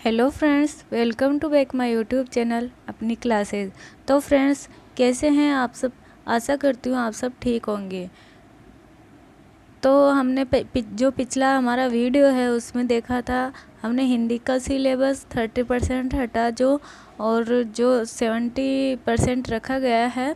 Hello friends, welcome to back my YouTube channel अपनी classes. तो friends, कैसे हैं आप सब? आशा करती हूँ आप सब ठीक होंगे। तो हमने जो पिछला हमारा वीडियो है उसमें देखा था, हमने हिंदी का सिलेबस 30% हटा और जो 70% रखा गया है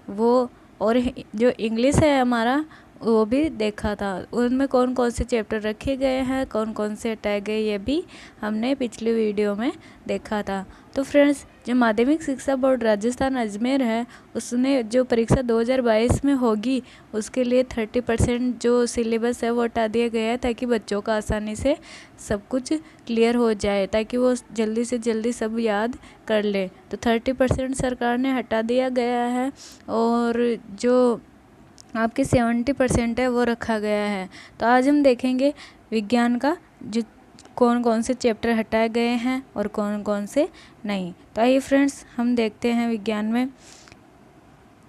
वो, और जो इंग्लिश है हमारा वो भी देखा था। उनमें कौन कौन से चैप्टर रखे गए हैं, कौन कौन से हटाए गए, ये भी हमने पिछले वीडियो में देखा था। तो फ्रेंड्स, जो माध्यमिक शिक्षा बोर्ड राजस्थान अजमेर है, उसने जो परीक्षा 2022 में होगी उसके लिए 30% जो सिलेबस है वो हटा दिया गया है, ताकि बच्चों का आसानी से सब कुछ क्लियर हो जाए, ताकि वो जल्दी से जल्दी सब याद कर ले। तो 30% सरकार ने हटा दिया गया है और जो आपके 70% है वो रखा गया है। तो आज हम देखेंगे विज्ञान का जो कौन कौन से चैप्टर हटाए गए हैं और कौन कौन से नहीं। तो आइए फ्रेंड्स, हम देखते हैं विज्ञान में।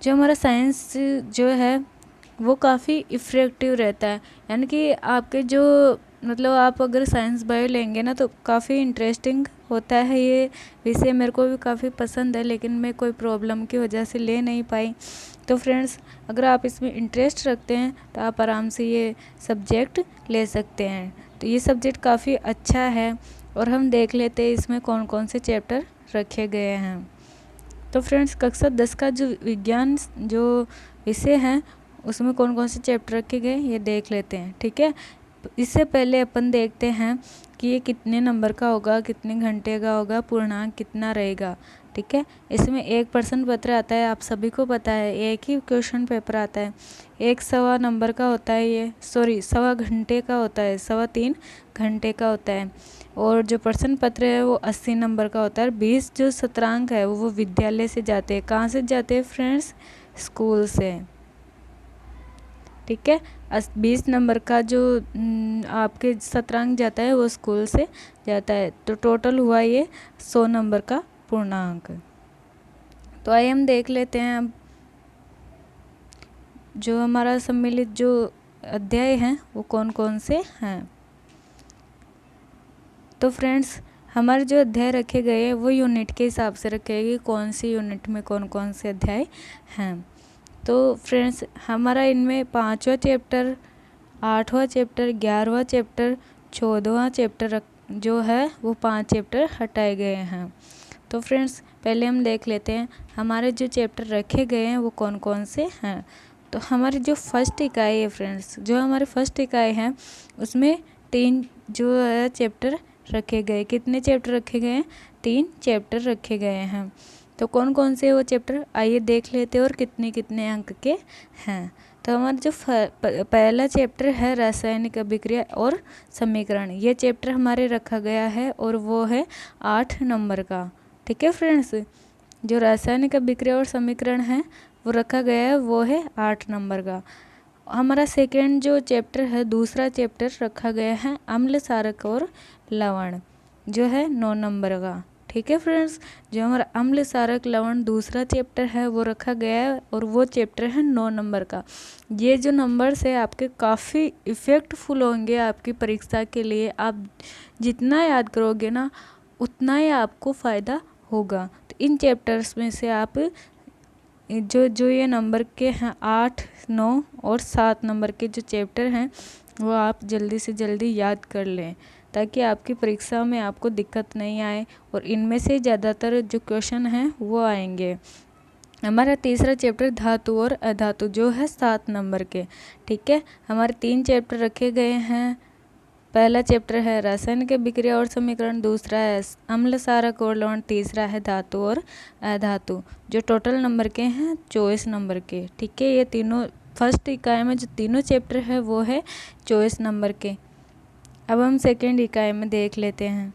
जो हमारा साइंस जो है वो काफ़ी इफ़ेक्टिव रहता है, यानी कि आपके जो मतलब आप अगर साइंस बायो लेंगे ना तो काफ़ी इंटरेस्टिंग होता है ये विषय। मेरे को भी काफ़ी पसंद है, लेकिन मैं कोई प्रॉब्लम की वजह से ले नहीं पाई। तो फ्रेंड्स, अगर आप इसमें इंटरेस्ट रखते हैं तो आप आराम से ये सब्जेक्ट ले सकते हैं। तो ये सब्जेक्ट काफ़ी अच्छा है और हम देख लेते हैं इसमें कौन कौन से चैप्टर रखे गए हैं। तो फ्रेंड्स, कक्षा 10 का जो विज्ञान जो विषय है उसमें कौन कौन से चैप्टर रखे गए ये देख लेते हैं, ठीक है। इससे पहले अपन देखते हैं कि ये कितने नंबर का होगा, कितने घंटे का होगा, पूर्णांक कितना रहेगा, ठीक है। इसमें एक प्रश्न पत्र आता है, आप सभी को पता है, एक ही क्वेश्चन पेपर आता है। 1 नंबर का होता है, ये सवा घंटे का होता है, 3.25 घंटे का होता है। और जो प्रश्न पत्र है वो 80 नंबर का होता है। 20 जो शतरांक है वो विद्यालय से जाते हैं। कहाँ से जाते हैं फ्रेंड्स? स्कूल से, ठीक है। 20 नंबर का जो आपके शतरांक जाता है वो स्कूल से जाता है। तो टोटल हुआ ये 100 नंबर का पूर्णांक। तो आइए हम देख लेते हैं अब जो हमारा सम्मिलित जो अध्याय हैं वो कौन कौन से हैं। तो फ्रेंड्स, हमारे जो अध्याय रखे गए हैं वो यूनिट के हिसाब से रखे गए, कौन सी यूनिट में कौन कौन से अध्याय हैं। तो फ्रेंड्स, हमारा इनमें 5वां चैप्टर, 8वां चैप्टर, 11वां चैप्टर, 14वां चैप्टर जो है वो 5 चैप्टर हटाए गए हैं। तो फ्रेंड्स, पहले हम देख लेते हैं हमारे जो चैप्टर रखे गए हैं वो कौन कौन से हैं। तो हमारी जो फर्स्ट इकाई है फ्रेंड्स, जो हमारी फर्स्ट इकाई है उसमें 3 जो है चैप्टर रखे गए। कितने चैप्टर रखे गए हैं? 3 चैप्टर रखे गए हैं। तो कौन कौन से वो चैप्टर आइए देख लेते हैं और कितने कितने अंक के हैं। तो हमारा जो पहला चैप्टर है रासायनिक अभिक्रिया और समीकरण, ये चैप्टर हमारे रखा गया है और वो है 8 नंबर का, ठीक है फ्रेंड्स। जो रासायनिक अभिक्रिया और समीकरण है वो रखा गया है, वो है 8 नंबर का। हमारा सेकेंड जो चैप्टर है, दूसरा चैप्टर रखा गया है अम्ल क्षारक और लवण, जो है 9 नंबर का, ठीक है फ्रेंड्स। जो हमारा अम्ल क्षारक लवण दूसरा चैप्टर है वो रखा गया है और वो चैप्टर है 9 नंबर का। ये जो नंबर्स है आपके काफ़ी इफ़ेक्टफुल होंगे आपकी परीक्षा के लिए। आप जितना याद करोगे ना उतना ही आपको फ़ायदा होगा। तो इन चैप्टर्स में से आप जो ये नंबर के हैं 8, 9 और 7 नंबर के जो चैप्टर हैं वो आप जल्दी से जल्दी याद कर लें, ताकि आपकी परीक्षा में आपको दिक्कत नहीं आए और इनमें से ज़्यादातर जो क्वेश्चन हैं वो आएंगे। हमारा तीसरा चैप्टर धातु और अधातु, जो है 7 नंबर के, ठीक है। हमारे 3 चैप्टर रखे गए हैं। पहला चैप्टर है रासायनिक अभिक्रिया और समीकरण, दूसरा है अम्ल क्षारक और लवण, तीसरा है धातु और अधातु, जो टोटल नंबर के हैं 24 नंबर के, ठीक है। ये तीनों फर्स्ट इकाई में जो तीनों चैप्टर है वो है 24 नंबर के। अब हम सेकेंड इकाई में देख लेते हैं।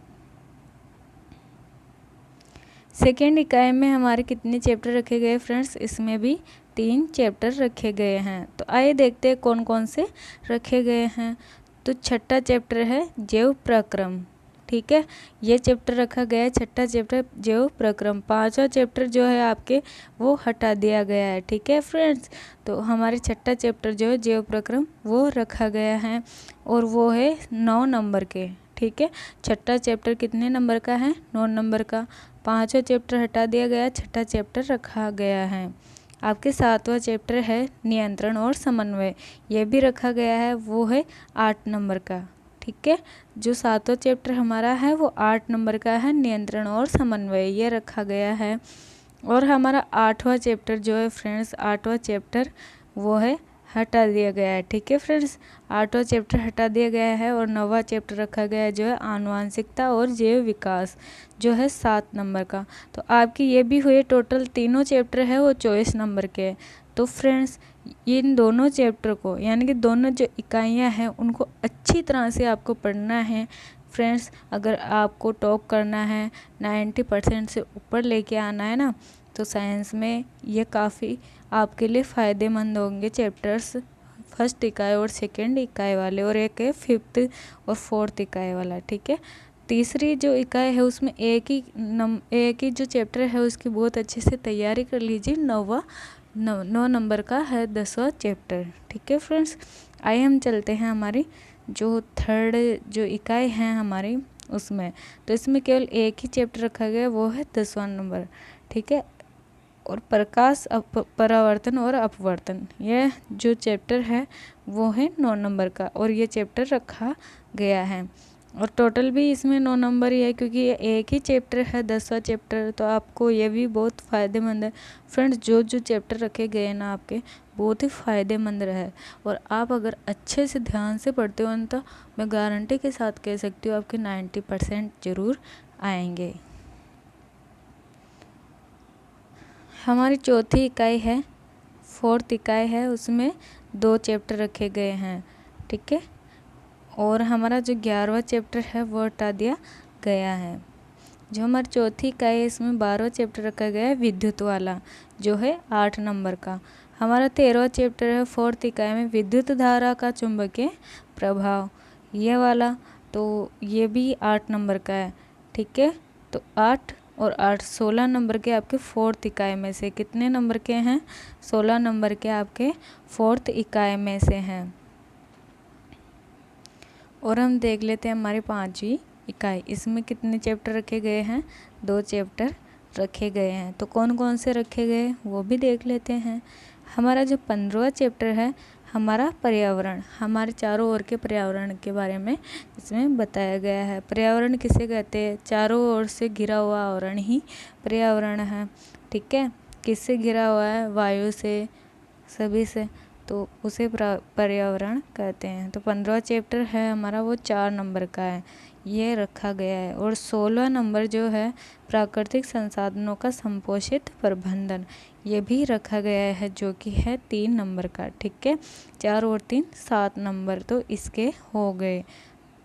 सेकेंड इकाई में हमारे कितने चैप्टर रखे गए फ्रेंड्स? इसमें भी 3 चैप्टर रखे गए हैं। तो आइए देखते हैं कौन कौन से रखे गए हैं। तो छठा चैप्टर है जैव प्रक्रम, ठीक है। ये चैप्टर रखा गया है, छठा चैप्टर जैव प्रक्रम। 5वां चैप्टर जो है आपके वो हटा दिया गया है, ठीक है फ्रेंड्स। तो हमारे छठा चैप्टर जो है जैव प्रक्रम वो रखा गया है और वो है 9 नंबर के, ठीक है। छठा चैप्टर कितने नंबर का है? 9 नंबर का। 5वां चैप्टर हटा दिया गया, छठा चैप्टर रखा गया है। आपके 7वां चैप्टर है नियंत्रण और समन्वय, ये भी रखा गया है, वो है 8 नंबर का। ठीक है, जो 7वां चैप्टर हमारा है वो 8 नंबर का है, नियंत्रण और समन्वय, ये रखा गया है। और हमारा 8वां चैप्टर जो है फ्रेंड्स, 8वां चैप्टर वो है हटा दिया गया है। ठीक है फ्रेंड्स, 8वां चैप्टर हटा दिया गया है और 9वां चैप्टर रखा गया है जो है आनुवांशिकता और जैव विकास, जो है 7 नंबर का। तो आपकी ये भी हुए टोटल तीनों चैप्टर है वो 24 नंबर के। तो फ्रेंड्स इन दोनों चैप्टर को, यानी कि दोनों जो इकाइयाँ हैं उनको अच्छी तरह से आपको पढ़ना है फ्रेंड्स। अगर आपको टॉप करना है, 90% से ऊपर लेके आना है ना, तो साइंस में ये काफ़ी आपके लिए फ़ायदेमंद होंगे चैप्टर्स, फर्स्ट इकाई और सेकंड इकाई वाले, और एक है 5th और 4th इकाई वाला। ठीक है, तीसरी जो इकाई है उसमें एक ही जो चैप्टर है उसकी बहुत अच्छे से तैयारी कर लीजिए। 9 नंबर का है 10वां चैप्टर। ठीक है फ्रेंड्स, आइए हम चलते हैं हमारी जो थर्ड जो इकाई है हमारी उसमें। तो इसमें केवल एक ही चैप्टर रखा गया, वो है 10वां नंबर। ठीक है, और प्रकाश परावर्तन और अपवर्तन, यह जो चैप्टर है वो है 9 नंबर का, और ये चैप्टर रखा गया है। और टोटल भी इसमें 9 नंबर ही है, क्योंकि ये एक ही चैप्टर है 10वां चैप्टर, तो आपको ये भी बहुत फ़ायदेमंद है फ्रेंड्स। जो चैप्टर रखे गए हैं ना आपके, बहुत ही फ़ायदेमंद रहे, और आप अगर अच्छे से ध्यान से पढ़ते हो तो मैं गारंटी के साथ कह सकती हूँ आपके 90% ज़रूर आएंगे। हमारी चौथी इकाई है, 4th इकाई है, उसमें 2 चैप्टर रखे गए हैं। ठीक है, और हमारा जो 11वां चैप्टर है वो हटा दिया गया है। जो हमारी चौथी इकाई है इसमें 12वां चैप्टर रखा गया है विद्युत वाला, जो है 8 नंबर का। हमारा 13वां चैप्टर है 4th इकाई में विद्युत धारा का चुंबकीय प्रभाव, ये वाला, तो ये भी 8 नंबर का है। ठीक है, तो 8 और 8 16 नंबर के आपके 4th इकाई में से कितने नंबर के हैं? 16 नंबर के आपके 4th इकाई में से हैं। और हम देख लेते हैं हमारी 5वीं इकाई, इसमें कितने चैप्टर रखे गए हैं? 2 चैप्टर रखे गए हैं। तो कौन कौन से रखे गए वो भी देख लेते हैं। हमारा जो 15वां चैप्टर है हमारा पर्यावरण, हमारे चारों ओर के पर्यावरण के बारे में इसमें बताया गया है। पर्यावरण किसे कहते हैं? चारों ओर से घिरा हुआ आवरण ही पर्यावरण है। ठीक है, किससे घिरा हुआ है? वायु से, सभी से, तो उसे पर्यावरण कहते हैं। तो 15वां चैप्टर है हमारा वो 4 नंबर का है, ये रखा गया है। और 16वां नंबर जो है प्राकृतिक संसाधनों का संपोषित प्रबंधन, ये भी रखा गया है, जो कि है 3 नंबर का। ठीक है, 4 और 3 7 नंबर तो इसके हो गए।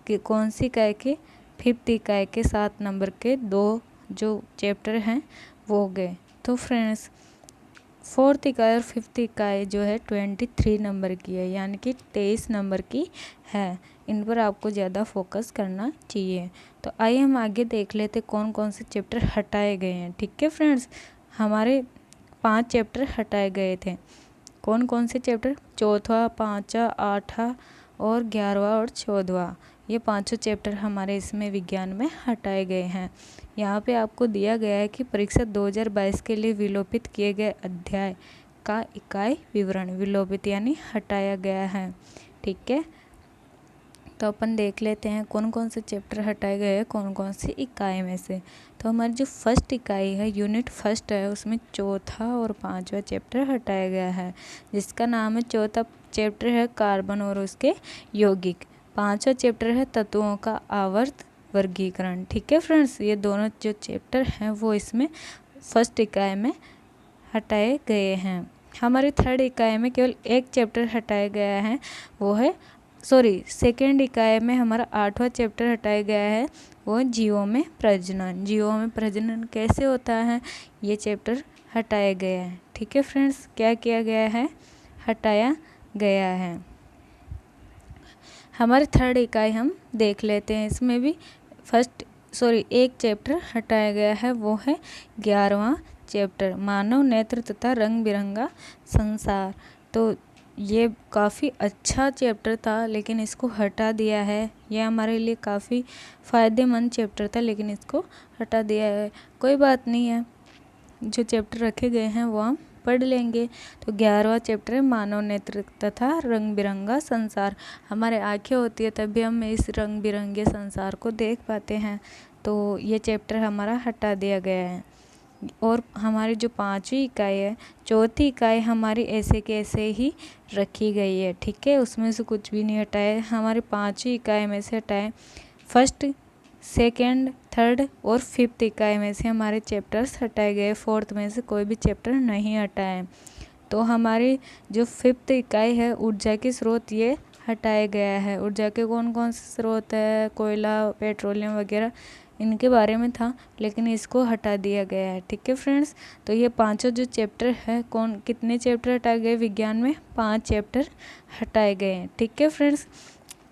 कि कौन सी इकाई के? 5th इकाई के 7 नंबर के 2 जो चैप्टर हैं वो हो गए। तो फ्रेंड्स 4th इकाई और 5th इकाई जो है 23 नंबर की है, यानी कि 23 नंबर की है। इन पर आपको ज़्यादा फोकस करना चाहिए। तो आइए हम आगे देख लेते कौन कौन से चैप्टर हटाए गए हैं। ठीक है फ्रेंड्स, हमारे 5 चैप्टर हटाए गए थे। कौन कौन से चैप्टर? 4वां, 5वां, 8वां और 11वां और 14वां, ये 5 चैप्टर हमारे इसमें विज्ञान में हटाए गए हैं। यहाँ पे आपको दिया गया है कि परीक्षा 2022 के लिए विलोपित किए गए अध्याय का इकाई विवरण, विलोपित यानी हटाया गया है। ठीक है, तो अपन देख लेते हैं कौन कौन से चैप्टर हटाए गए हैं कौन कौन सी इकाई में से। तो हमारी जो फर्स्ट इकाई है, यूनिट फर्स्ट है, उसमें 4था और 5वां चैप्टर हटाया गया है, जिसका नाम है, 4था चैप्टर है कार्बन और उसके यौगिक, 5वां चैप्टर है तत्वों का आवर्त वर्गीकरण। ठीक है फ्रेंड्स, ये दोनों जो चैप्टर हैं वो इसमें फर्स्ट इकाई में हटाए गए हैं। हमारी थर्ड इकाई में केवल एक चैप्टर हटाया गया है, वो है सेकेंड इकाई में हमारा 8वां चैप्टर हटाया गया है, वो जीवों में प्रजनन। जीवों में प्रजनन कैसे होता है, ये चैप्टर हटाया गया है। ठीक है फ्रेंड्स, क्या किया गया है? हटाया गया है। हमारी थर्ड इकाई हम देख लेते हैं, इसमें भी एक चैप्टर हटाया गया है, वो है 11वां चैप्टर, मानव नेत्र तथा रंग बिरंगा संसार। तो ये काफ़ी अच्छा चैप्टर था लेकिन इसको हटा दिया है। ये हमारे लिए काफ़ी फ़ायदेमंद चैप्टर था लेकिन इसको हटा दिया है। कोई बात नहीं है, जो चैप्टर रखे गए हैं वो हम पढ़ लेंगे। तो 11वां चैप्टर है मानव नेत्र तथा रंग बिरंगा संसार। हमारे आँखें होती है तभी हम इस रंग बिरंगे संसार को देख पाते हैं। तो ये चैप्टर हमारा हटा दिया गया है। और हमारी जो 5वीं इकाई है, चौथी इकाई हमारी ऐसे के ऐसे ही रखी गई है, ठीक है। उसमें से कुछ भी नहीं हटाए, हमारे 5वीं इकाई में से हटाए। फर्स्ट, सेकेंड, थर्ड और 5th इकाई में से हमारे चैप्टर्स हटाए गए। 4th में से कोई भी चैप्टर नहीं हटाए। तो हमारी जो 5th इकाई है ऊर्जा के स्रोत, ये हटाया गया है। ऊर्जा के कौन कौन से स्रोत है, कोयला, पेट्रोलियम वगैरह, इनके बारे में था लेकिन इसको हटा दिया गया है, ठीक है फ्रेंड्स। तो ये पांचों जो चैप्टर है, कितने चैप्टर हटाए गए विज्ञान में? 5 चैप्टर हटाए गए हैं, ठीक है फ्रेंड्स।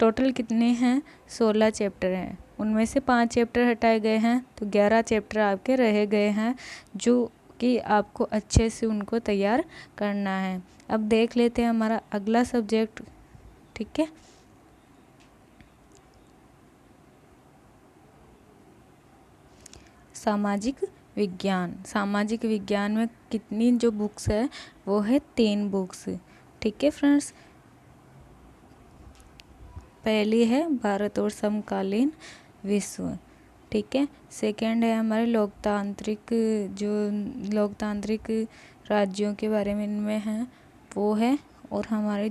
टोटल कितने हैं? 16 चैप्टर हैं, उनमें से 5 चैप्टर हटाए गए हैं, तो 11 चैप्टर आपके रह गए हैं जो कि आपको अच्छे से उनको तैयार करना है। अब देख लेते हैं हमारा अगला सब्जेक्ट, ठीक है। सामाजिक विज्ञान। सामाजिक विज्ञान में कितनी जो बुक्स है वो है 3 बुक्स, ठीक है फ्रेंड्स। पहली है भारत और समकालीन विश्व, ठीक है। सेकंड है हमारे लोकतांत्रिक राज्यों के बारे में इनमें है वो है। और हमारी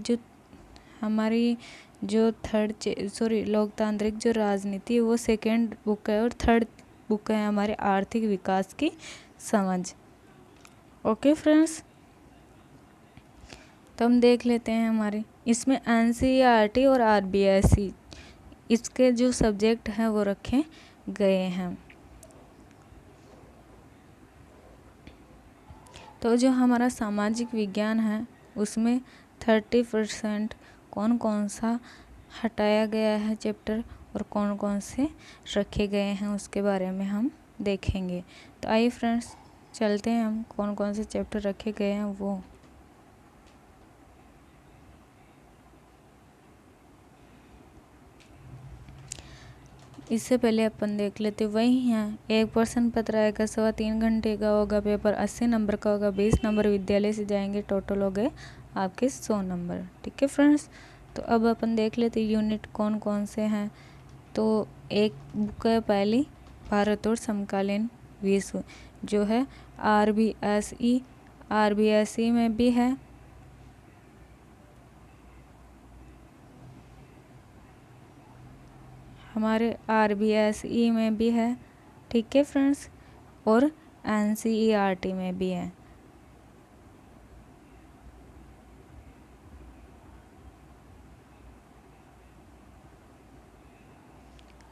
जो लोकतांत्रिक जो राजनीति है वो सेकंड बुक है। और थर्ड बुक है हमारे आर्थिक विकास की समझ। ओके फ्रेंड्स, तो हम देख लेते हैं हमारे इसमें NCERT और RBSE इसके जो सब्जेक्ट हैं वो रखे गए हैं। तो जो हमारा सामाजिक विज्ञान है उसमें 30% कौन कौन सा हटाया गया है चैप्टर और कौन कौन से रखे गए हैं उसके बारे में हम देखेंगे। तो आइए फ्रेंड्स, चलते हैं हम कौन कौन से चैप्टर रखे गए हैं वो। इससे पहले अपन देख लेते वही हैं। एक प्रश्न पत्र आएगा, 3.25 घंटे का होगा पेपर, 80 नंबर का होगा, 20 नंबर विद्यालय से जाएंगे, टोटल हो गए आपके 100 नंबर, ठीक है फ्रेंड्स। तो अब अपन देख लेते यूनिट कौन कौन से हैं। तो एक बुक है पहली, भारत और समकालीन विश्व, जो है RBSE में भी है। हमारे RBSE में भी है, ठीक है फ्रेंड्स। और NCERT में भी है।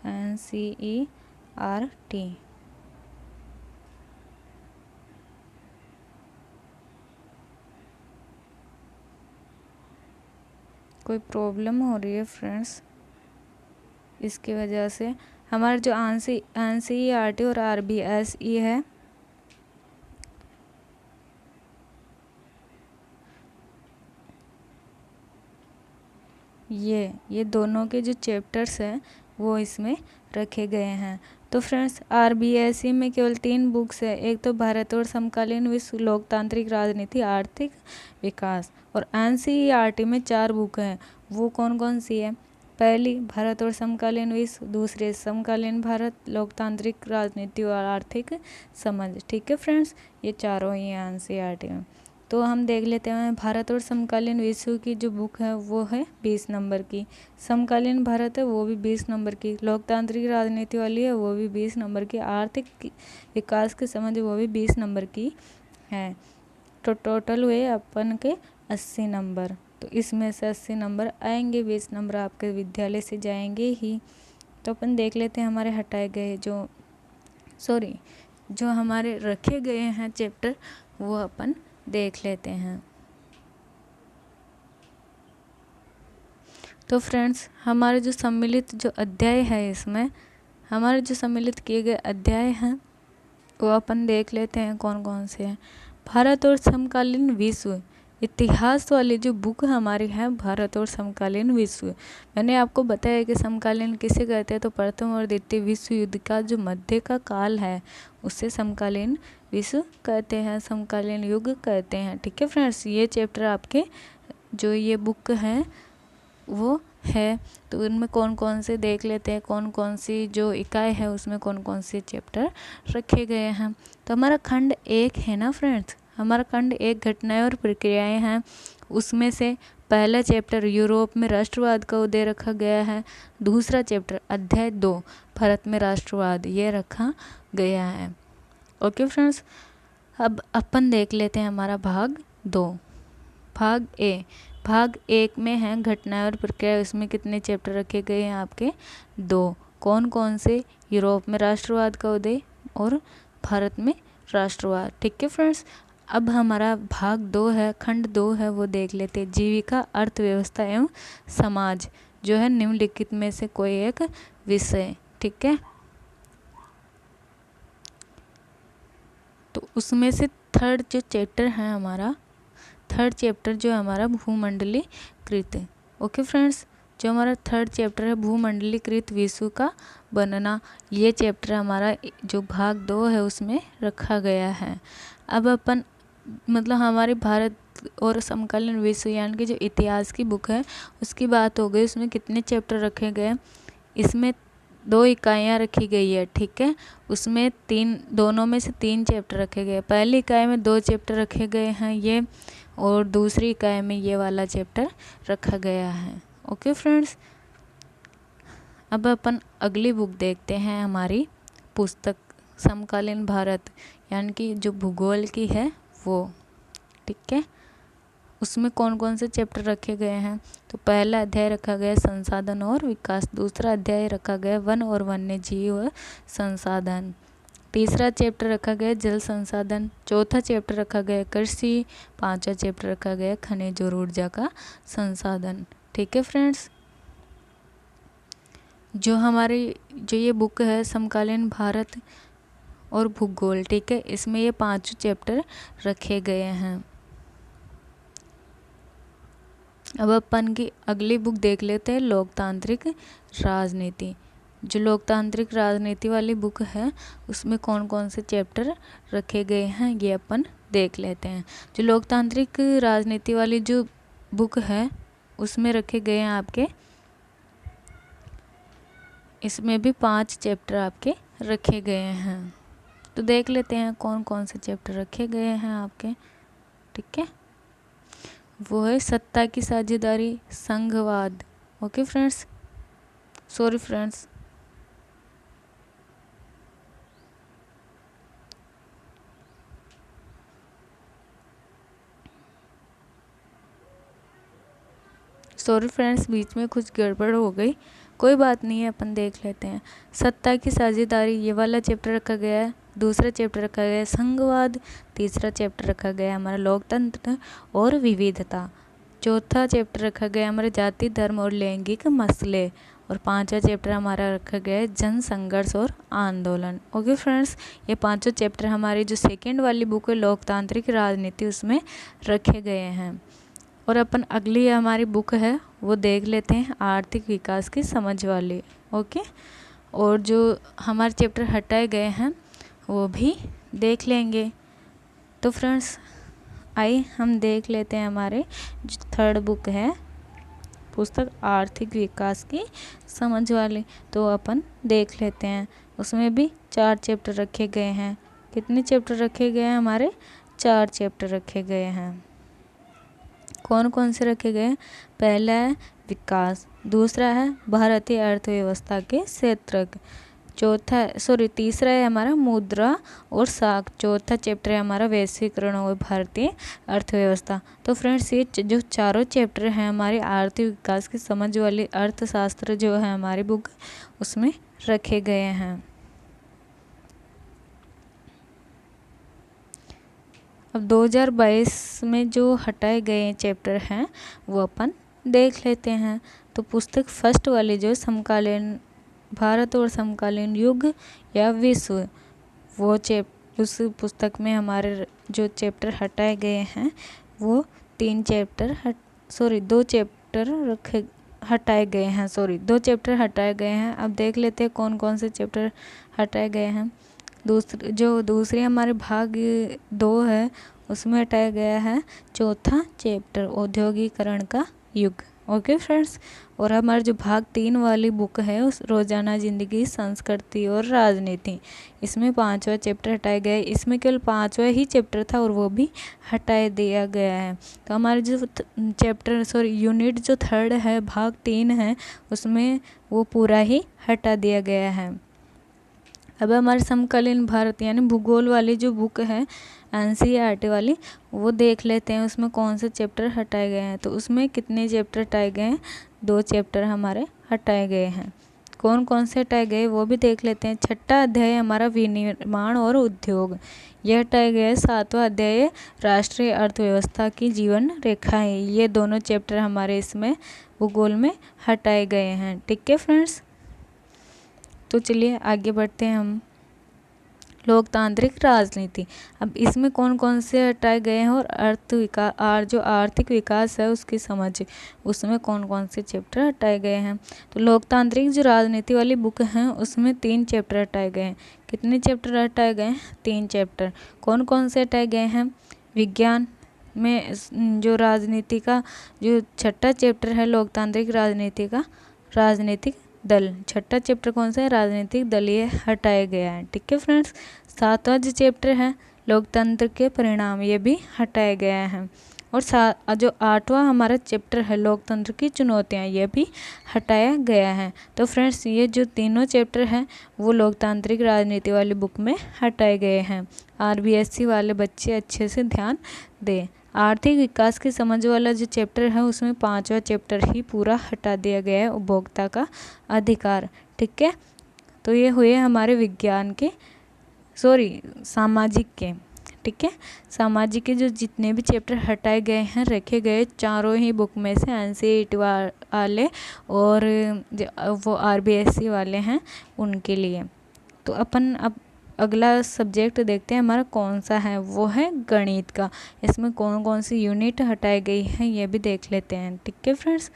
NCERT। कोई प्रॉब्लम हो रही है फ्रेंड्स, इसकी वजह से हमारा जो NCERT और RBSE है ये दोनों के जो चैप्टर्स हैं वो इसमें रखे गए हैं। तो फ्रेंड्स, RBSE में केवल 3 बुक्स है। एक तो भारत और समकालीन विश्व, लोकतांत्रिक राजनीति, आर्थिक विकास। और NCERT में 4 बुक हैं। वो कौन कौन सी है? पहली भारत और समकालीन विश्व, दूसरे समकालीन भारत, लोकतांत्रिक राजनीति और आर्थिक समझ, ठीक है फ्रेंड्स। ये चारों ही हैं NCERT में। तो हम देख लेते हैं भारत और समकालीन विश्व की जो बुक है वो है 20 नंबर की, समकालीन भारत है वो भी 20 नंबर की, लोकतांत्रिक राजनीति वाली है वो भी 20 नंबर की, आर्थिक विकास की समझ वो भी 20 नंबर की है। तो टोटल हुए अपन के 80 नंबर। तो इसमें से 80 नंबर आएंगे, 20 नंबर आपके विद्यालय से जाएंगे ही। तो अपन देख लेते हैं हमारे हटाए गए जो हमारे रखे गए हैं चैप्टर, वो अपन देख लेते हैं। तो फ्रेंड्स, हमारे जो सम्मिलित जो अध्याय है, इसमें हमारे जो सम्मिलित किए गए अध्याय हैं वो अपन देख लेते हैं कौन कौन से हैं। भारत और समकालीन विश्व, इतिहास वाली जो बुक हमारी है भारत और समकालीन विश्व, मैंने आपको बताया कि समकालीन किसे कहते हैं, तो प्रथम और द्वितीय विश्व युद्ध का जो मध्य का काल है उससे समकालीन विश्व कहते हैं, समकालीन युग कहते हैं। ठीक है फ्रेंड्स, ये चैप्टर आपके जो ये बुक है वो है, तो इनमें कौन कौन से देख लेते हैं, कौन कौन सी जो इकाई है उसमें कौन कौन से चैप्टर रखे गए हैं। तो हमारा खंड 1 है ना फ्रेंड्स, हमारा खंड 1 घटनाएं और प्रक्रियाएं हैं। उसमें से पहला चैप्टर यूरोप में राष्ट्रवाद का उदय रखा गया है। दूसरा चैप्टर अध्याय 2 भारत में राष्ट्रवाद, ये रखा गया है। ओके फ्रेंड्स, अब अपन देख लेते हैं हमारा भाग 2। भाग ए, भाग 1 में है घटनाएं और प्रक्रिया। इसमें कितने चैप्टर रखे गए हैं आपके 2। कौन कौन से, यूरोप में राष्ट्रवाद का उदय और भारत में राष्ट्रवाद। ठीक है फ्रेंड्स, अब हमारा भाग 2 है, खंड 2 है, वो देख लेते हैं। जीविका, अर्थव्यवस्था एवं समाज, जो है निम्नलिखित में से कोई एक विषय। ठीक है, तो उसमें से थर्ड जो चैप्टर है हमारा, थर्ड चैप्टर जो है हमारा भूमंडलीकृत। ओके फ्रेंड्स, जो हमारा थर्ड चैप्टर है भूमंडलीकृत विश्व का बनना, ये चैप्टर हमारा जो भाग 2 है उसमें रखा गया है। अब अपन मतलब हमारे भारत और समकालीन विश्व यानी कि जो इतिहास की बुक है उसकी बात हो गई। उसमें कितने चैप्टर रखे गए, इसमें 2 इकाइयाँ रखी गई है। ठीक है, उसमें दोनों में से 3 चैप्टर रखे गए। पहली इकाई में 2 चैप्टर रखे गए हैं ये, और दूसरी इकाई में ये वाला चैप्टर रखा गया है। ओके फ्रेंड्स, अब अपन अगली बुक देखते हैं, हमारी पुस्तक समकालीन भारत यानी कि जो भूगोल की है वो। ठीक है, उसमें कौन कौन से चैप्टर रखे गए हैं, तो पहला अध्याय रखा गया संसाधन और विकास। दूसरा अध्याय रखा गया वन और वन्य जीव संसाधन। तीसरा चैप्टर रखा गया जल संसाधन। चौथा चैप्टर रखा गया कृषि। पांचवा चैप्टर रखा गया खनिज और ऊर्जा का संसाधन। ठीक है फ्रेंड्स, जो हमारी जो ये बुक है समकालीन भारत और भूगोल, ठीक है, इसमें ये 5 चैप्टर रखे गए हैं। अब अपन की अगली बुक देख लेते हैं, लोकतांत्रिक राजनीति। जो लोकतांत्रिक राजनीति वाली बुक है उसमें कौन कौन से चैप्टर रखे गए हैं ये अपन देख लेते हैं। जो लोकतांत्रिक राजनीति वाली जो बुक है उसमें रखे गए हैं आपके, इसमें भी 5 चैप्टर आपके रखे गए हैं। तो देख लेते हैं कौन कौन से चैप्टर रखे गए हैं आपके। ठीक है, वो है सत्ता की साझेदारी, संघवाद। ओके फ्रेंड्स, सॉरी फ्रेंड्स, बीच में कुछ गड़बड़ हो गई, कोई बात नहीं है, अपन देख लेते हैं। सत्ता की साझेदारी, ये वाला चैप्टर रखा गया है। दूसरा चैप्टर रखा गया है संघवाद। तीसरा चैप्टर रखा गया है हमारा लोकतंत्र और विविधता। चौथा चैप्टर रखा गया है हमारे जाति, धर्म और लैंगिक मसले। और 5वां चैप्टर हमारा रखा गया है जन संघर्ष और आंदोलन। ओके फ्रेंड्स, ये 5 चैप्टर हमारी जो सेकेंड वाली बुक है लोकतांत्रिक राजनीति उसमें रखे गए हैं। और अपन अगली हमारी बुक है वो देख लेते हैं, आर्थिक विकास की समझ वाली। ओके, और जो हमारे चैप्टर हटाए गए हैं वो भी देख लेंगे। तो फ्रेंड्स आइए हम देख लेते हैं हमारे जो थर्ड बुक है पुस्तक आर्थिक विकास की समझ वाली, तो अपन देख लेते हैं। उसमें भी 4 चैप्टर रखे गए हैं। कितने चैप्टर रखे गए हैं हमारे? 4 चैप्टर रखे गए हैं। कौन कौन से रखे गए हैं? पहला है विकास, दूसरा है भारतीय अर्थव्यवस्था के क्षेत्र, तीसरा है हमारा मुद्रा और साख, चौथा चैप्टर है हमारा वैश्वीकरण और भारतीय अर्थव्यवस्था। तो फ्रेंड्स ये जो चारों चैप्टर हैं हमारे आर्थिक विकास की समझ वाली अर्थशास्त्र जो है हमारी बुक उसमें रखे गए हैं। अब 2022 में जो हटाए गए चैप्टर हैं वो अपन देख लेते हैं। तो पुस्तक फर्स्ट वाली जो समकालीन भारत और समकालीन युग या विश्व, वो उस पुस्तक में हमारे जो चैप्टर हटाए गए हैं वो दो चैप्टर हटाए गए हैं। 2 चैप्टर हटाए गए हैं। अब देख लेते हैं कौन कौन से चैप्टर हटाए गए हैं। दूसरी हमारे भाग 2 है, उसमें हटाया गया है चौथा चैप्टर, औद्योगिकरण का युग। ओके फ्रेंड्स, और हमारे जो भाग 3 वाली बुक है उस रोजाना जिंदगी, संस्कृति और राजनीति, इसमें 5वां चैप्टर हटाया गया है। इसमें केवल 5वां ही चैप्टर था और वो भी हटाए दिया गया है। तो हमारे जो यूनिट जो 3 है, भाग 3 है, उसमें वो पूरा ही हटा दिया गया है। अब हमारे समकालीन भारत यानी भूगोल वाली जो बुक है NCERT वाली, वो देख लेते हैं उसमें कौन से चैप्टर हटाए गए हैं। तो उसमें कितने चैप्टर हटाए गए हैं? 2 चैप्टर हमारे हटाए गए हैं। कौन कौन से हटाए गए वो भी देख लेते हैं। 6वां अध्याय हमारा विनिर्माण और उद्योग, यह हटाया गया है। 7वां अध्याय राष्ट्रीय अर्थव्यवस्था की जीवन रेखाएं, ये दोनों चैप्टर हमारे इसमें भूगोल में हटाए गए हैं। ठीक है फ्रेंड्स, तो चलिए आगे बढ़ते हैं हम। लोकतांत्रिक राजनीति, अब इसमें कौन कौन से हटाए गए हैं और जो आर्थिक विकास है उसकी समझ, उसमें कौन कौन से चैप्टर हटाए गए हैं। तो लोकतांत्रिक जो राजनीति वाली बुक है उसमें 3 चैप्टर हटाए गए हैं। कितने चैप्टर हटाए गए हैं? 3 चैप्टर। कौन कौन से हटाए गए हैं? विज्ञान में जो राजनीति का जो 6वां चैप्टर है लोकतांत्रिक राजनीति का, राजनीतिक दल, 6वां चैप्टर कौन सा है? राजनीतिक दल, ये हटाया गया है। ठीक है फ्रेंड्स, 7वां जो चैप्टर है लोकतंत्र के परिणाम, ये भी हटाया गया है। और जो 8वां हमारा चैप्टर है लोकतंत्र की चुनौतियां, ये भी हटाया गया है। तो फ्रेंड्स, ये जो तीनों चैप्टर हैं वो लोकतांत्रिक राजनीति वाली बुक में हटाए गए हैं। RBSC वाले बच्चे अच्छे से ध्यान दें। आर्थिक विकास की समझ वाला जो चैप्टर है उसमें 5वां चैप्टर ही पूरा हटा दिया गया है, उपभोक्ता का अधिकार। ठीक है, तो ये हुए हमारे विज्ञान के सामाजिक के। ठीक है, सामाजिक के जो जितने भी चैप्टर हटाए गए हैं रखे गए चारों ही बुक में से, NCERT वाले और वो RBSC वाले हैं उनके लिए। तो अपन अब अगला सब्जेक्ट देखते हैं हमारा कौन सा है, वो है गणित का। इसमें कौन कौन सी यूनिट हटाई गई है ये भी देख लेते हैं। ठीक है फ्रेंड्स,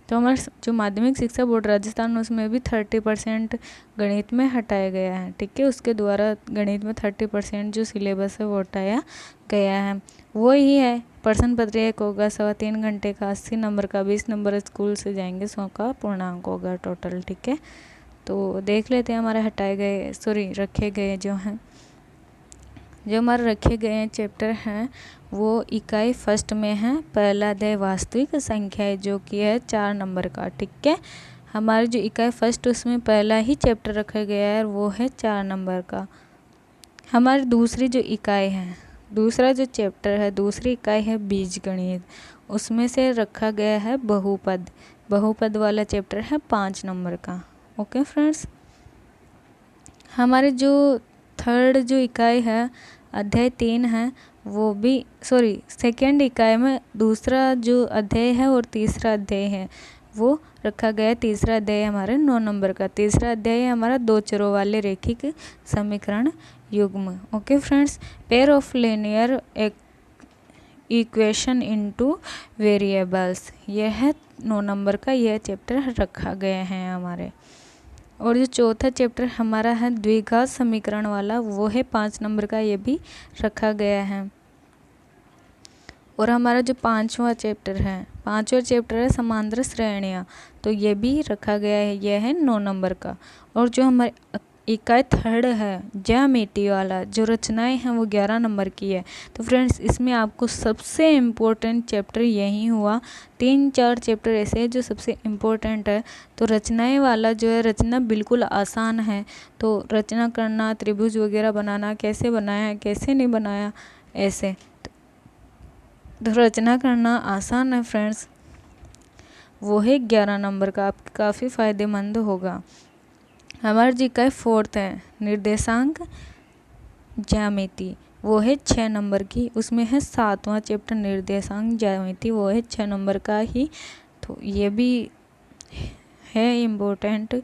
तो हमारे जो माध्यमिक शिक्षा बोर्ड राजस्थान उसमें भी 30% गणित में हटाया गया है। ठीक है, उसके द्वारा गणित में 30% जो सिलेबस है वो हटाया गया है। वो ही है प्रश्न पत्र 1 होगा 3.25 घंटे का, 80 नंबर का, 20 नंबर स्कूल से जाएंगे, 100 का पूर्णांक होगा टोटल। ठीक है, तो देख लेते हैं हमारे रखे गए जो हैं, जो हमारे रखे गए हैं चैप्टर हैं वो इकाई फर्स्ट में है। पहला अध्याय वास्तविक संख्या है जो कि है 4 नंबर का। ठीक है, हमारी जो इकाई फर्स्ट उसमें पहला ही चैप्टर रखा गया है वो है 4 नंबर का। हमारी दूसरी जो इकाई है, दूसरा जो चैप्टर है, दूसरी इकाई है बीजगणित, उसमें से रखा गया है बहुपद वाला चैप्टर है 5 नंबर का। ओके फ्रेंड्स, हमारे जो थर्ड जो इकाई है अध्याय 3 है, वो भी सेकेंड इकाई में दूसरा जो अध्याय है और तीसरा अध्याय है वो रखा गया है। तीसरा अध्याय हमारे 9 नंबर का। तीसरा अध्याय हमारा 2 चरों वाले रैखिक समीकरण युग्म। Okay friends, pair of linear equation into variables, यह है 9 नंबर का, यह चैप्टर रखा गया है हमारे। और जो चौथा चैप्टर हमारा है द्विघात समीकरण वाला, वो है 5 नंबर का, ये भी रखा गया है। और हमारा जो 5वां चैप्टर है समांतर श्रेणियाँ, तो ये भी रखा गया है, यह है 9 नंबर का। और जो हमारे इकाई थर्ड है ज्यामिति वाला, जो रचनाएं हैं वो 11 नंबर की है। तो फ्रेंड्स, इसमें आपको सबसे इम्पोर्टेंट चैप्टर यही हुआ। 3-4 चैप्टर ऐसे हैं जो सबसे इम्पोर्टेंट है। तो रचनाएं वाला जो है, रचना बिल्कुल आसान है। तो रचना करना, त्रिभुज वगैरह बनाना, कैसे बनाया कैसे नहीं बनाया, ऐसे तो रचना करना आसान है फ्रेंड्स, वो है 11 नंबर का, आपके काफ़ी फ़ायदेमंद होगा। हमारी जी का फोर्थ है निर्देशांक ज्यामिति, वो है 6 नंबर की। उसमें है 7वां चैप्टर निर्देशांक ज्यामिति, वो है 6 नंबर का ही। तो ये भी है इम्पोर्टेंट।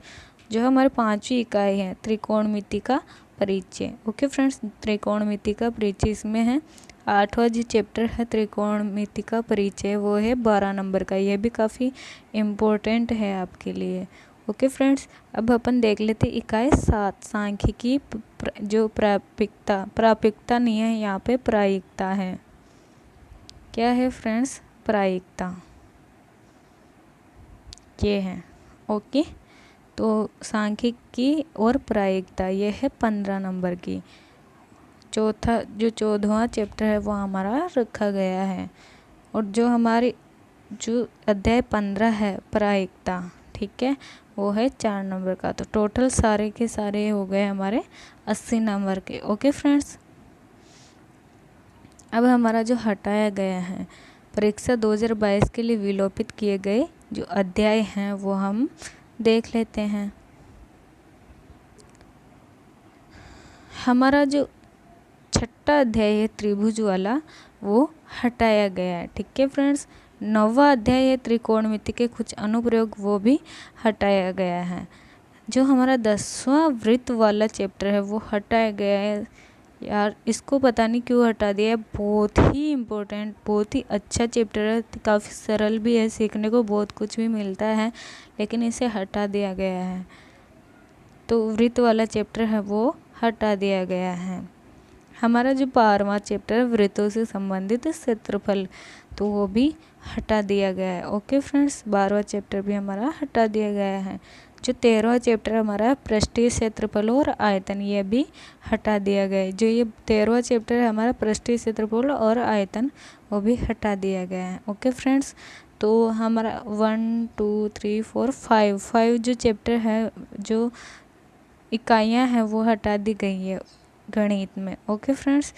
जो हमारे 5वीं इकाई है त्रिकोणमिति का परिचय। ओके फ्रेंड्स, त्रिकोणमिति का परिचय इसमें है। 8वां जो चैप्टर है त्रिकोणमिति का परिचय, वो है 12 नंबर का। यह भी काफ़ी इम्पोर्टेंट है आपके लिए। ओके फ्रेंड्स, अब अपन देख लेते इकाई 7 सांख्यिकी जो प्रायिकता नहीं है, यहाँ पे प्रायिकता है। क्या है फ्रेंड्स? प्रायिकता ये है। ओके, तो सांख्यिकी और प्रायिकता ये है 15 नंबर की। जो 14वां चैप्टर है वो हमारा रखा गया है। और जो हमारी जो अध्याय 15 है प्रायिकता, ठीक है, वो है 4 नंबर का। तो टोटल सारे के सारे हो गए हमारे 80 नंबर के। ओके फ्रेंड्स, अब हमारा जो हटाया गया है परीक्षा 2022 के लिए विलोपित किए गए जो अध्याय हैं वो हम देख लेते हैं। हमारा जो 6वां अध्याय है त्रिभुज वाला, वो हटाया गया है। ठीक है फ्रेंड्स, 9वां अध्याय है त्रिकोणमिति के कुछ अनुप्रयोग, वो भी हटाया गया है। जो हमारा 10वां वृत्त वाला चैप्टर है वो हटाया गया है। यार इसको पता नहीं क्यों हटा दिया है, बहुत ही इम्पोर्टेंट, बहुत ही अच्छा चैप्टर है, काफ़ी सरल भी है, सीखने को बहुत कुछ भी मिलता है, लेकिन इसे हटा दिया गया है। तो वृत्त वाला चैप्टर है वो हटा दिया गया है। हमारा जो 12वां चैप्टर वृत्तों से संबंधित क्षेत्रफल, तो वो भी हटा दिया गया है। ओके फ्रेंड्स, 12वां चैप्टर भी हमारा हटा दिया गया है। जो 13वां चैप्टर हमारा पृष्ठीय क्षेत्रफल और आयतन, ये भी हटा दिया गया है। जो ये 13वां चैप्टर है हमारा पृष्ठीय क्षेत्रफल और आयतन, वो भी हटा दिया गया है। ओके फ्रेंड्स, तो हमारा 1 2 3 4 5 जो चैप्टर है, जो इकाइयाँ हैं वो हटा दी गई है गणित में। ओके फ्रेंड्स,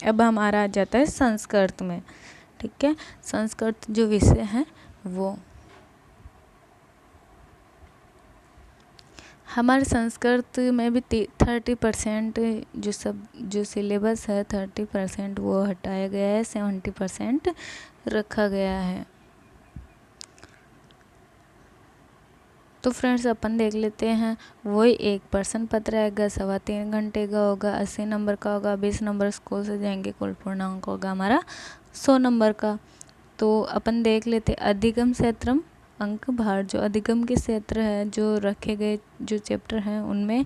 अब हमारा आ जाता है संस्कृत में। ठीक है, संस्कृत जो विषय है वो हमारे संस्कृत में भी 30% जो सिलेबस है 30% वो हटाया गया है, 70% रखा गया है। तो फ्रेंड्स अपन देख लेते हैं, वही एक प्रश्न पत्र आएगा, 3.25 घंटे का होगा, 80 नंबर का होगा, 20 नंबर स्कूल से जाएंगे, कुल पूर्णांक होगा हमारा 100 नंबर का। तो अपन देख लेते अधिगम क्षेत्रम अंक भार। जो अधिगम के क्षेत्र है जो रखे गए जो चैप्टर हैं उनमें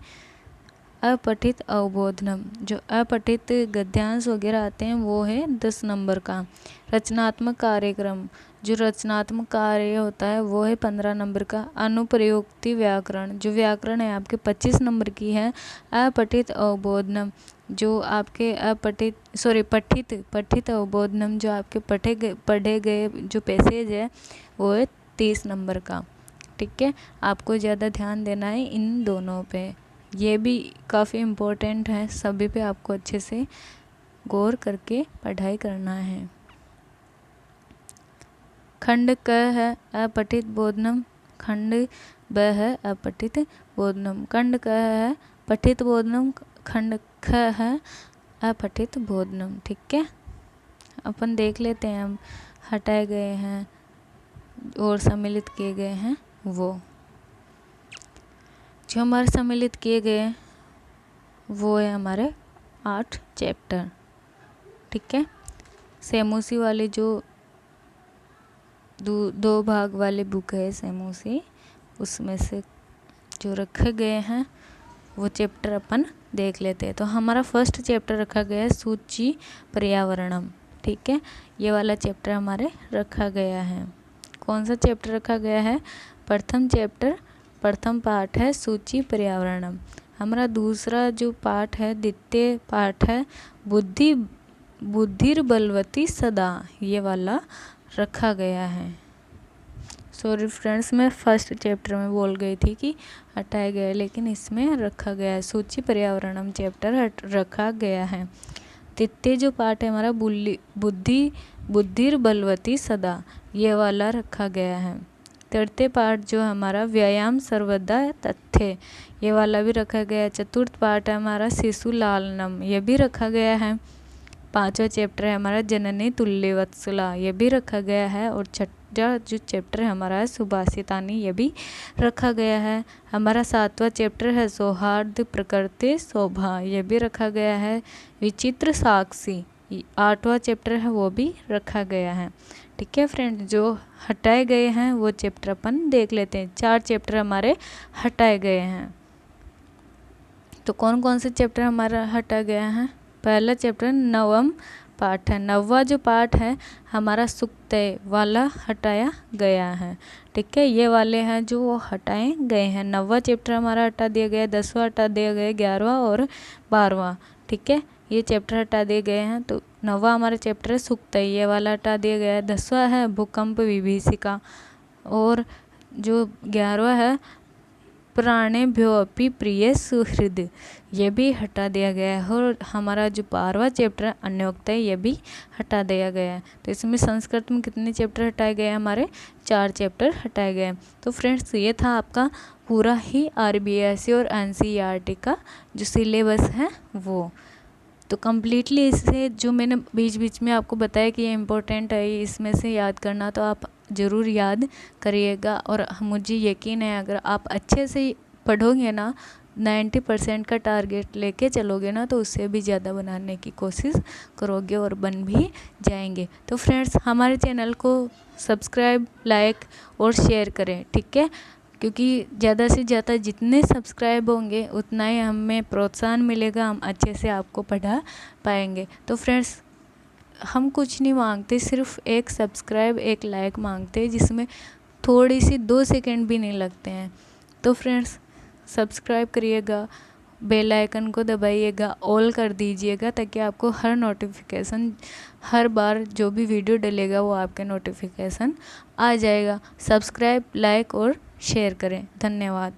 अपठित अवबोधनम, जो अपठित गद्यांश वगैरह आते हैं वो है 10 नंबर का। रचनात्मक कार्यक्रम, जो रचनात्मक कार्य होता है वो है 15 नंबर का। अनुप्रयोक्ति व्याकरण, जो व्याकरण है आपके 25 नंबर की है। अपठित अवबोधनम, जो आपके पठित अवबोधनम, जो आपके पढ़े गए जो पैसेज है वो है 30 नंबर का। ठीक है, आपको ज़्यादा ध्यान देना है इन दोनों पे, ये भी काफ़ी इम्पोर्टेंट है, सभी पे आपको अच्छे से गौर करके पढ़ाई करना है। खंड क है अपठित बोधनम, खंड ब है अपठित बोधनम। खंड क है पठित बोधनम, खंड ख है अपठित बोधनम। ठीक है, अपन देख लेते हैं हम हटाए गए हैं और सम्मिलित किए गए हैं वो। जो हमारे सम्मिलित किए गए वो है हमारे 8 चैप्टर। ठीक है, सेमूसी वाले जो दो भाग वाले बुक है सेमूसी, उसमें से जो रखे गए हैं वो चैप्टर अपन देख लेते हैं। तो हमारा फर्स्ट चैप्टर रखा गया है सूची पर्यावरणम। ठीक है, ये वाला चैप्टर हमारे रखा गया है। कौन सा चैप्टर रखा गया है? प्रथम पाठ है सूची पर्यावरणम। हमारा दूसरा जो पाठ है, द्वितीय पाठ है बुद्धिर बलवती सदा, ये वाला रखा गया है। सॉरी फ्रेंड्स, मैं फर्स्ट चैप्टर में बोल गई थी कि हटाया गया है, लेकिन इसमें रखा गया है, सूची पर्यावरणम चैप्टर रखा गया है। तृतीय जो पाठ है हमारा बुद्धिर बलवती सदा, ये वाला रखा गया है। तृतीय पाठ जो हमारा व्यायाम सर्वदा तथ्य, ये वाला भी रखा गया है। चतुर्थ पाठ है हमारा शिशु लालनम, ये भी रखा गया है। पांचवा चैप्टर है हमारा जननी तुल्य वत्सला, ये भी रखा गया है। और 6वां जो चैप्टर हमारा है सुभाषितानी, ये भी रखा गया है। हमारा 7वां चैप्टर है सौहार्द प्रकृति शोभा, ये भी रखा गया है। विचित्र साक्षी 8वां चैप्टर है, वो भी रखा गया है। ठीक है फ्रेंड, जो हटाए गए हैं वो चैप्टर अपन देख लेते हैं। 4 चैप्टर हमारे हटाए गए हैं। तो कौन कौन से चैप्टर हमारा हटा गया है? पहला चैप्टर 9वां पाठ है। 9वां जो पाठ है हमारा सुक्तय वाला हटाया गया है। ठीक है, ये वाले हैं जो वो हटाए गए हैं। 9वां चैप्टर हमारा हटा दिया गया, 10वां हटा दिया गया, 11वां और 12वां। ठीक है, ये चैप्टर हटा दिए गए हैं। तो 9वां हमारा चैप्टर है सुक्तय, ये वाला हटा दिया गया है। 10वां है भूकंप विभीषिका, और जो 11वां है प्राणेभ्यो अपि प्रिय सुहृद, ये भी हटा दिया गया है। और हमारा जो 12वां चैप्टर अन्योक्त है, ये भी हटा दिया गया है। तो इसमें संस्कृत में कितने चैप्टर हटाए गए हैं? हमारे 4 चैप्टर हटाए गए हैं। तो फ्रेंड्स, ये था आपका पूरा ही RBSE और NCERT का जो सिलेबस है वो। तो कम्प्लीटली इससे जो मैंने बीच बीच में आपको बताया कि ये इम्पोर्टेंट है, इसमें से याद करना, तो आप ज़रूर याद करिएगा। और मुझे यकीन है अगर आप अच्छे से पढ़ोगे ना, 90% का टारगेट लेके चलोगे ना, तो उससे भी ज़्यादा बनाने की कोशिश करोगे और बन भी जाएंगे। तो फ्रेंड्स, हमारे चैनल को सब्सक्राइब, लाइक और शेयर करें। ठीक है, क्योंकि ज़्यादा से ज़्यादा जितने सब्सक्राइब होंगे उतना ही हमें प्रोत्साहन मिलेगा, हम अच्छे से आपको पढ़ा पाएंगे। तो फ्रेंड्स, हम कुछ नहीं मांगते, सिर्फ एक सब्सक्राइब, एक लाइक मांगते हैं, जिसमें थोड़ी सी 2 सेकंड भी नहीं लगते हैं। तो फ्रेंड्स, सब्सक्राइब करिएगा, बेल आइकन को दबाइएगा, ऑल कर दीजिएगा, ताकि आपको हर नोटिफिकेशन, हर बार जो भी वीडियो डलेगा वो आपके नोटिफिकेशन आ जाएगा। सब्सक्राइब, लाइक और शेयर करें। धन्यवाद।